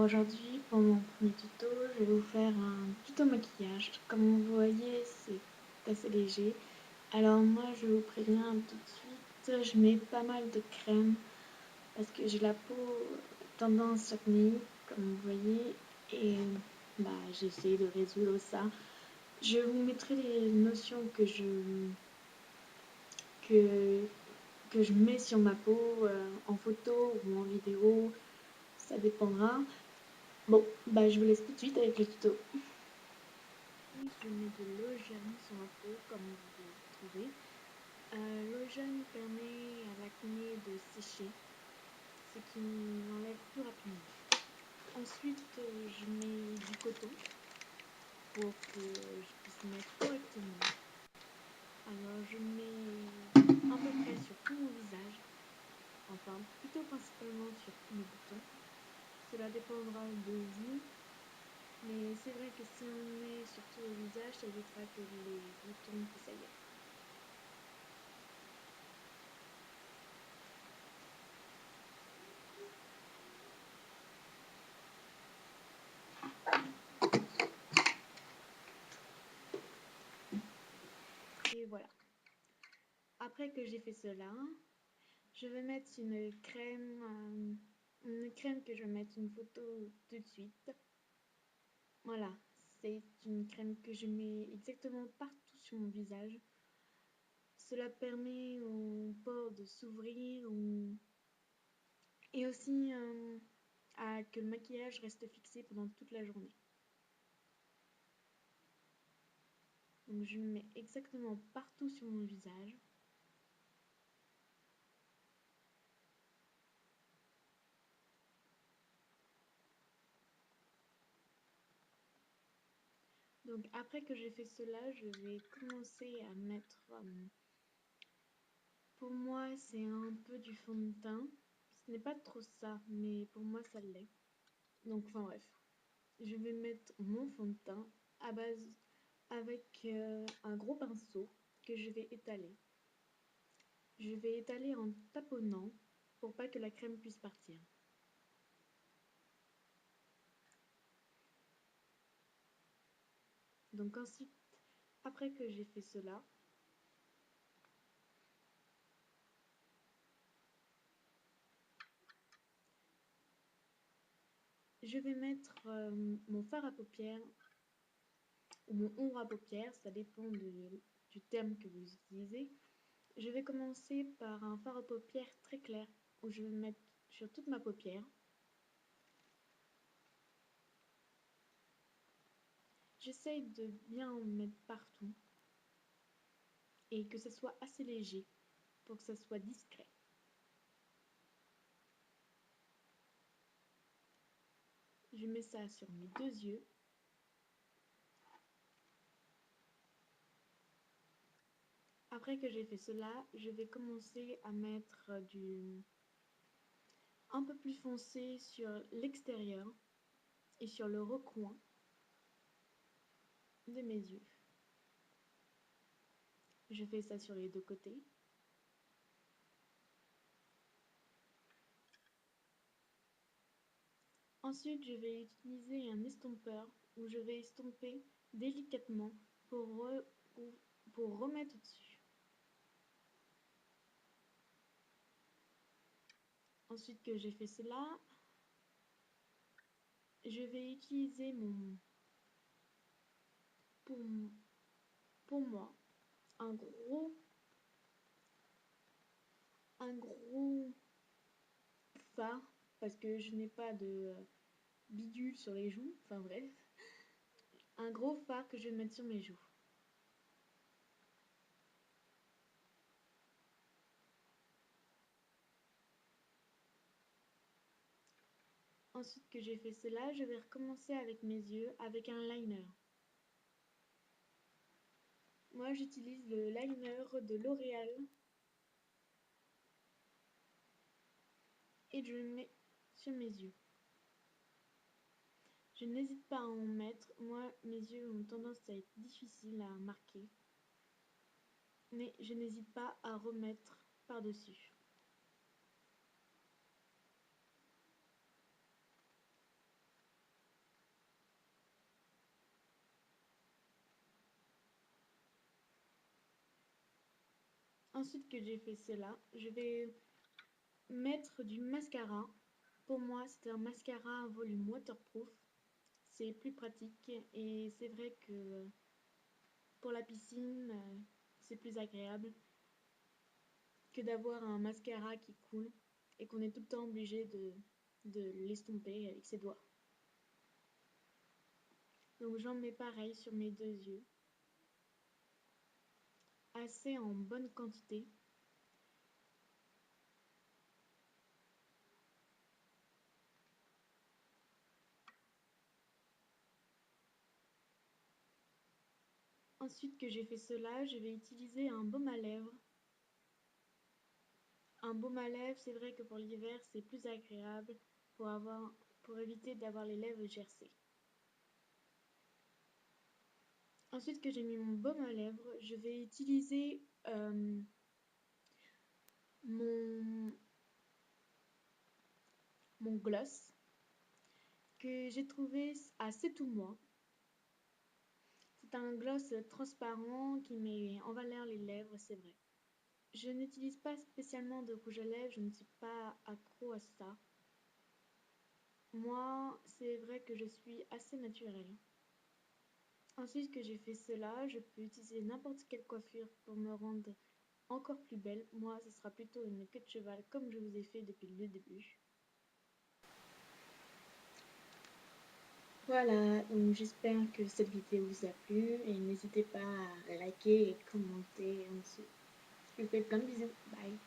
aujourd'hui, pour mon premier tuto, je vais vous faire un tuto maquillage. Comme vous voyez, c'est assez léger. Alors moi, je vous préviens tout de suite, je mets pas mal de crème parce que j'ai la peau tendance acnéique, comme vous voyez, et j'essaie de résoudre ça. Je vous mettrai les notions que, que je mets sur ma peau en photo ou en vidéo, ça dépendra. Bon, je vous laisse tout de suite avec le tuto. Je mets de l'eau jaune sur ma peau, comme vous pouvez trouver. L'eau jaune permet à l'acné de sécher, ce qui l'enlève plus rapidement. Ensuite, je mets du coton pour que je puisse mettre correctement. Alors, je mets à peu près sur tout mon visage, enfin plutôt principalement sur tous mes boutons. Cela dépendra de vous. Mais c'est vrai que si on met sur tout le visage, ça évitera que les boutons puissent ailleurs. Et voilà. Après que j'ai fait cela, je vais mettre une crème que je vais mettre une photo tout de suite. Voilà, c'est une crème que je mets exactement partout sur mon visage. Cela permet aux pores de s'ouvrir et aussi à que le maquillage reste fixé pendant toute la journée. Donc je le mets exactement partout sur mon visage. Donc après que j'ai fait cela, je vais commencer à mettre, pour moi c'est un peu du fond de teint. Ce n'est pas trop ça, mais pour moi ça l'est. Donc enfin bref, je vais mettre mon fond de teint à base avec un gros pinceau que je vais étaler. Je vais étaler en taponnant pour pas que la crème puisse partir. Donc ensuite, après que j'ai fait cela, je vais mettre mon fard à paupières ou mon ombre à paupières, ça dépend du terme que vous utilisez. Je vais commencer par un fard à paupières très clair où je vais mettre sur toute ma paupière. J'essaye de bien en mettre partout et que ce soit assez léger pour que ça soit discret. Je mets ça sur mes deux yeux. Après que j'ai fait cela, je vais commencer à mettre un peu plus foncé sur l'extérieur et sur le recoin de mes yeux. Je fais ça sur les deux côtés. Ensuite, je vais utiliser un estompeur où je vais estomper délicatement pour remettre dessus. Ensuite que j'ai fait cela, je vais utiliser pour moi un gros fard parce que je n'ai pas de bidule sur les joues, enfin bref, un gros fard que je vais mettre sur mes joues. Ensuite que j'ai fait cela, je vais recommencer avec mes yeux avec un liner. Moi j'utilise le liner de L'Oréal et je le mets sur mes yeux. Je n'hésite pas à en mettre, moi mes yeux ont tendance à être difficiles à marquer, mais je n'hésite pas à remettre par-dessus. Ensuite que j'ai fait cela, je vais mettre du mascara. Pour moi, c'est un mascara à volume waterproof. C'est plus pratique et c'est vrai que pour la piscine, c'est plus agréable que d'avoir un mascara qui coule et qu'on est tout le temps obligé de l'estomper avec ses doigts. Donc j'en mets pareil sur mes deux yeux, assez en bonne quantité. Ensuite que j'ai fait cela, je vais utiliser un baume à lèvres. Un baume à lèvres, c'est vrai que pour l'hiver, c'est plus agréable pour éviter d'avoir les lèvres gercées. Ensuite que j'ai mis mon baume à lèvres, je vais utiliser mon gloss que j'ai trouvé à C'est Tout Moi. C'est un gloss transparent qui met en valeur les lèvres, c'est vrai. Je n'utilise pas spécialement de rouge à lèvres, je ne suis pas accro à ça. Moi, c'est vrai que je suis assez naturelle. Ensuite que j'ai fait cela, je peux utiliser n'importe quelle coiffure pour me rendre encore plus belle. Moi, ce sera plutôt une queue de cheval comme je vous ai fait depuis le début. Voilà, donc j'espère que cette vidéo vous a plu et n'hésitez pas à liker et commenter en dessous. Je vous fais plein de bisous. Bye.